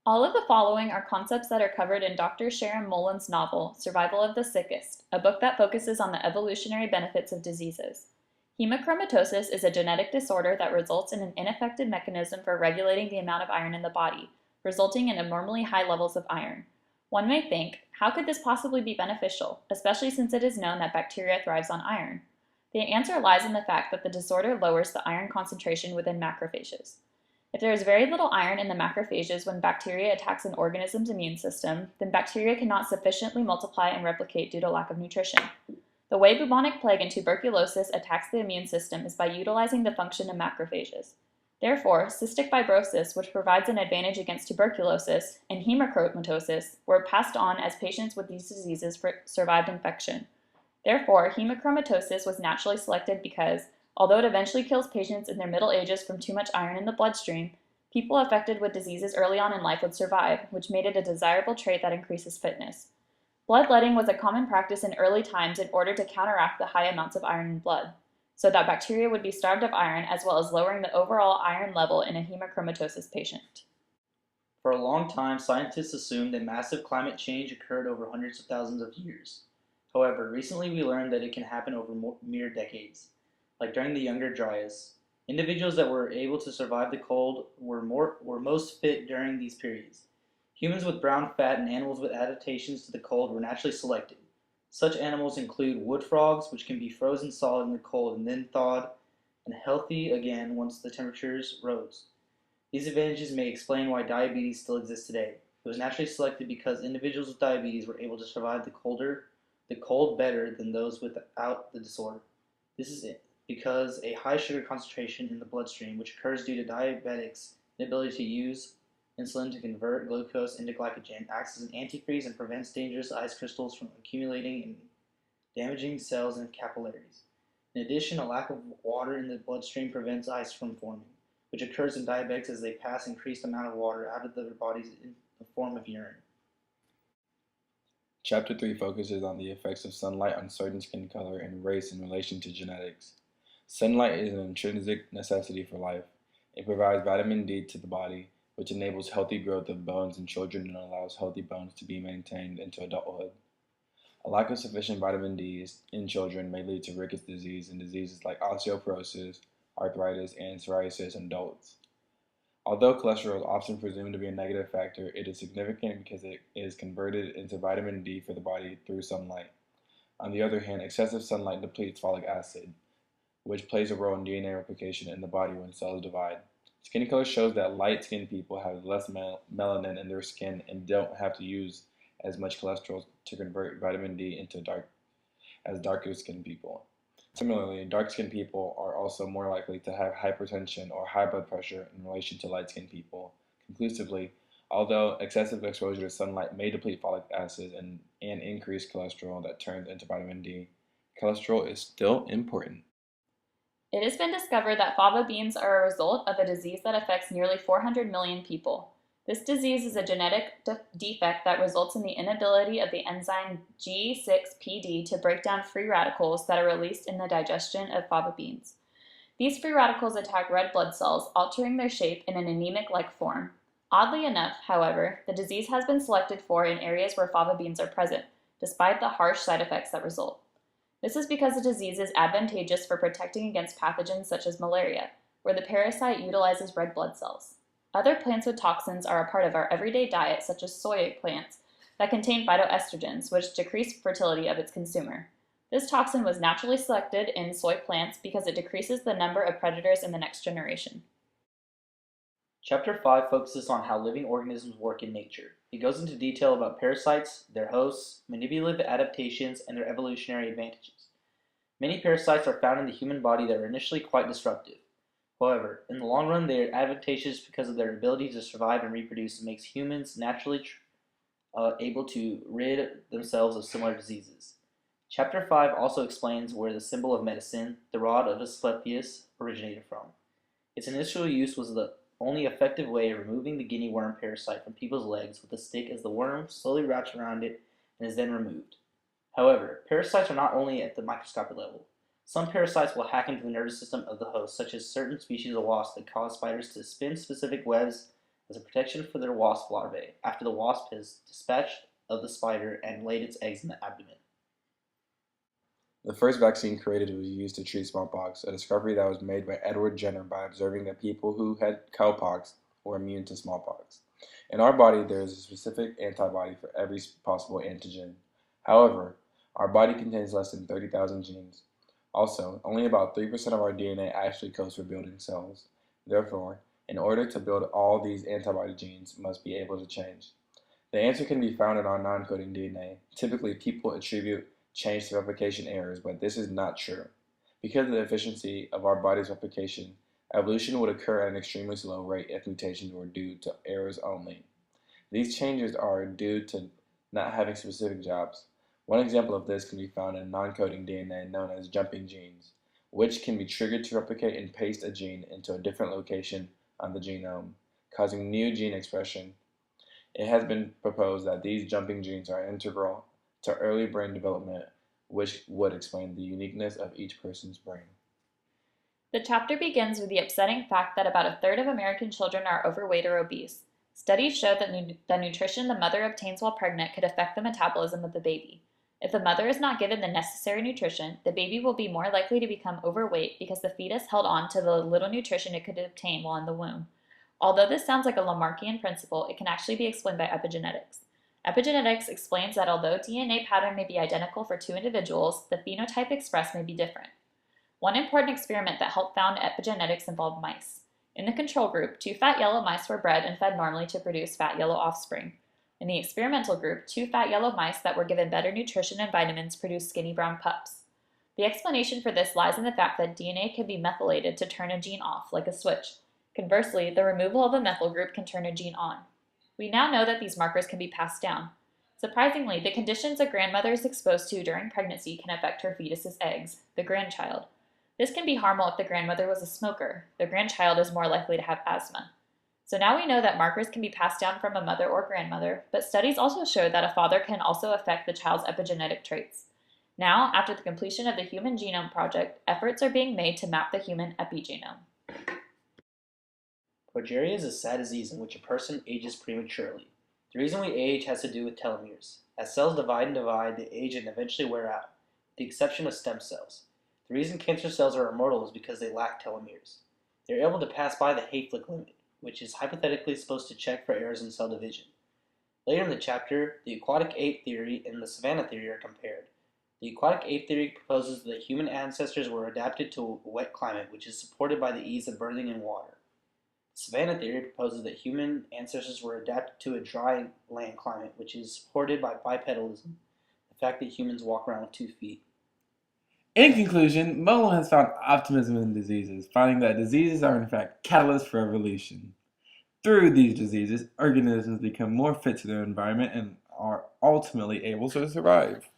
All of the following are concepts that are covered in Dr. Sharon Molin's novel, Survival of the Sickest, a book that focuses on the evolutionary benefits of diseases. Hemochromatosis is a genetic disorder that results in an ineffective mechanism for regulating the amount of iron in the body, resulting in abnormally high levels of iron. One may think, how could this possibly be beneficial, especially since it is known that bacteria thrives on iron? The answer lies in the fact that the disorder lowers the iron concentration within macrophages. If there is very little iron in the macrophages when bacteria attacks an organism's immune system, then bacteria cannot sufficiently multiply and replicate due to lack of nutrition. The way bubonic plague and tuberculosis attacks the immune system is by utilizing the function of macrophages. Therefore, cystic fibrosis, which provides an advantage against tuberculosis, and hemochromatosis were passed on as patients with these diseases survived infection. Therefore, hemochromatosis was naturally selected because, although it eventually kills patients in their middle ages from too much iron in the bloodstream, people affected with diseases early on in life would survive, which made it a desirable trait that increases fitness. Bloodletting was a common practice in early times in order to counteract the high amounts of iron in blood, so that bacteria would be starved of iron as well as lowering the overall iron level in a hemochromatosis patient. For a long time, scientists assumed that massive climate change occurred over hundreds of thousands of years. However, recently we learned that it can happen over mere decades. Like during the Younger Dryas, individuals that were able to survive the cold were most fit during these periods. Humans with brown fat and animals with adaptations to the cold were naturally selected. Such animals include wood frogs, which can be frozen solid in the cold and then thawed and healthy again once the temperatures rose. These advantages may explain why diabetes still exists today. It was naturally selected because individuals with diabetes were able to survive the cold better than those without the disorder. This is because a high sugar concentration in the bloodstream, which occurs due to diabetics' inability to use insulin to convert glucose into glycogen, acts as an antifreeze and prevents dangerous ice crystals from accumulating and damaging cells and capillaries. In addition, a lack of water in the bloodstream prevents ice from forming, which occurs in diabetics as they pass increased amount of water out of their bodies in the form of urine. Chapter 3 focuses on the effects of sunlight on certain skin color and race in relation to genetics. Sunlight is an intrinsic necessity for life. It provides vitamin D to the body, which enables healthy growth of bones in children and allows healthy bones to be maintained into adulthood. A lack of sufficient vitamin D in children may lead to rickets disease and diseases like osteoporosis, arthritis, and psoriasis in adults. Although cholesterol is often presumed to be a negative factor, it is significant because it is converted into vitamin D for the body through sunlight. On the other hand, excessive sunlight depletes folic acid, which plays a role in DNA replication in the body when cells divide. Skin color shows that light-skinned people have less melanin in their skin and don't have to use as much cholesterol to convert vitamin D into darker-skinned people. Similarly, dark-skinned people are also more likely to have hypertension or high blood pressure in relation to light-skinned people. Conclusively, although excessive exposure to sunlight may deplete folic acid and increase cholesterol that turns into vitamin D, cholesterol is still important. It has been discovered that fava beans are a result of a disease that affects nearly 400 million people. This disease is a genetic defect that results in the inability of the enzyme G6PD to break down free radicals that are released in the digestion of fava beans. These free radicals attack red blood cells, altering their shape in an anemic-like form. Oddly enough, however, the disease has been selected for in areas where fava beans are present, despite the harsh side effects that result. This is because the disease is advantageous for protecting against pathogens such as malaria, where the parasite utilizes red blood cells. Other plants with toxins are a part of our everyday diet, such as soy plants that contain phytoestrogens, which decrease fertility of its consumer. This toxin was naturally selected in soy plants because it decreases the number of predators in the next generation. Chapter 5 focuses on how living organisms work in nature. It goes into detail about parasites, their hosts, manipulative adaptations, and their evolutionary advantages. Many parasites are found in the human body that are initially quite disruptive. However, in the long run, they are advantageous because of their ability to survive and reproduce and makes humans naturally able to rid themselves of similar diseases. Chapter 5 also explains where the symbol of medicine, the rod of Asclepius, originated from. Its initial use was the only effective way of removing the guinea worm parasite from people's legs with a stick as the worm slowly wraps around it and is then removed. However, parasites are not only at the microscopic level. Some parasites will hack into the nervous system of the host, such as certain species of wasps that cause spiders to spin specific webs as a protection for their wasp larvae after the wasp has dispatched of the spider and laid its eggs in the abdomen. The first vaccine created was used to treat smallpox, a discovery that was made by Edward Jenner by observing that people who had cowpox were immune to smallpox. In our body, there is a specific antibody for every possible antigen. However, our body contains less than 30,000 genes. Also, only about 3% of our DNA actually codes for building cells. Therefore, in order to build all these antibody genes must be able to change. The answer can be found in our non-coding DNA. Typically, people attribute change to replication errors, but this is not true. Because of the efficiency of our body's replication, evolution would occur at an extremely slow rate if mutations were due to errors only. These changes are due to not having specific jobs. One example of this can be found in non-coding DNA known as jumping genes, which can be triggered to replicate and paste a gene into a different location on the genome, causing new gene expression. It has been proposed that these jumping genes are integral to early brain development, which would explain the uniqueness of each person's brain. The chapter begins with the upsetting fact that about a third of American children are overweight or obese. Studies show that the nutrition the mother obtains while pregnant could affect the metabolism of the baby. If the mother is not given the necessary nutrition, the baby will be more likely to become overweight because the fetus held on to the little nutrition it could obtain while in the womb. Although this sounds like a Lamarckian principle, it can actually be explained by epigenetics. Epigenetics explains that although DNA pattern may be identical for two individuals, the phenotype expressed may be different. One important experiment that helped found epigenetics involved mice. In the control group, 2 fat yellow mice were bred and fed normally to produce fat yellow offspring. In the experimental group, 2 fat yellow mice that were given better nutrition and vitamins produced skinny brown pups. The explanation for this lies in the fact that DNA can be methylated to turn a gene off, like a switch. Conversely, the removal of a methyl group can turn a gene on. We now know that these markers can be passed down. Surprisingly, the conditions a grandmother is exposed to during pregnancy can affect her fetus's eggs, the grandchild. This can be harmful if the grandmother was a smoker. The grandchild is more likely to have asthma. So now we know that markers can be passed down from a mother or grandmother, but studies also show that a father can also affect the child's epigenetic traits. Now, after the completion of the Human Genome Project, efforts are being made to map the human epigenome. Progeria is a sad disease in which a person ages prematurely. The reason we age has to do with telomeres. As cells divide and divide, they age and eventually wear out, with the exception of stem cells. The reason cancer cells are immortal is because they lack telomeres. They are able to pass by the Hayflick limit, which is hypothetically supposed to check for errors in cell division. Later in the chapter, the aquatic ape theory and the savanna theory are compared. The aquatic ape theory proposes that human ancestors were adapted to a wet climate, which is supported by the ease of birthing in water. The savanna theory proposes that human ancestors were adapted to a dry land climate, which is supported by bipedalism, the fact that humans walk around with 2 feet. In conclusion, Pohl has found optimism in diseases, finding that diseases are in fact catalysts for evolution. Through these diseases, organisms become more fit to their environment and are ultimately able to survive.